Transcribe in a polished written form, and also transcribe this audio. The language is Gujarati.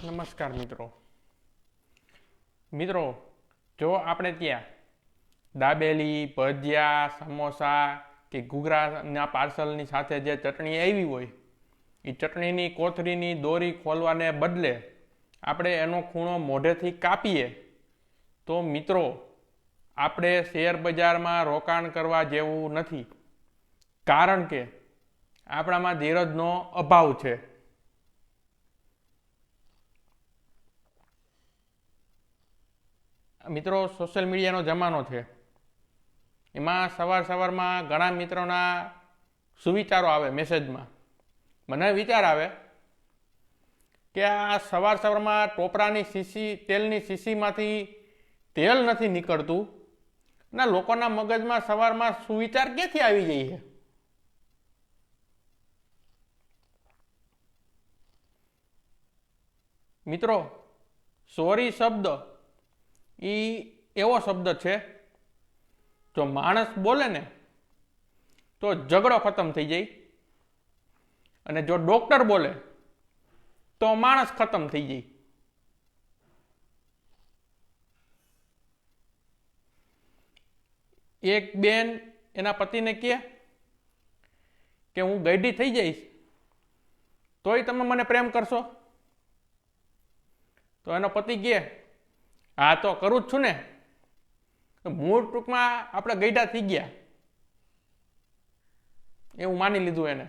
નમસ્કાર મિત્રો જો આપણે ત્યાં દાબેલી ભજીયા સમોસા કે ઘૂઘરાના પાર્સલની સાથે જે ચટણી આવી હોય એ ચટણીની કોથળીની દોરી ખોલવાને બદલે આપણે એનો ખૂણો મોઢેથી કાપીએ તો મિત્રો આપણે શેર બજારમાં રોકાણ કરવા જેવું નથી, કારણ કે આપણામાં ધીરજનો અભાવ છે। મિત્રો સોશિયલ મીડિયાનો જમાનો છે, એમાં સવારમાં ઘણા મિત્રોના સુવિચારો આવે મેસેજમાં। મને વિચાર આવે કે આ સવારમાં ટોપરાની શીશી તેલની શીશીમાંથી તેલ નથી નીકળતું અને લોકોના મગજમાં સવારમાં સુવિચાર ક્યાંથી આવી જાય છે। મિત્રો સોરી શબ્દ એ એવો શબ્દ છે, જો માણસ બોલે ને તો ઝઘડો ખતમ થઈ જાય અને જો ડોક્ટર બોલે તો માણસ ખતમ થઈ જાય। એક બેન એના પતિને કહે કે હું ગઈઢી થઈ જઈશ તોય તમે મને પ્રેમ કરશો? તો એનો પતિ કહે હા તો કરું જ છું ને। મૂળ ટૂંકમાં આપણે ગઈઢા થઈ ગયા એવું માની લીધું એને।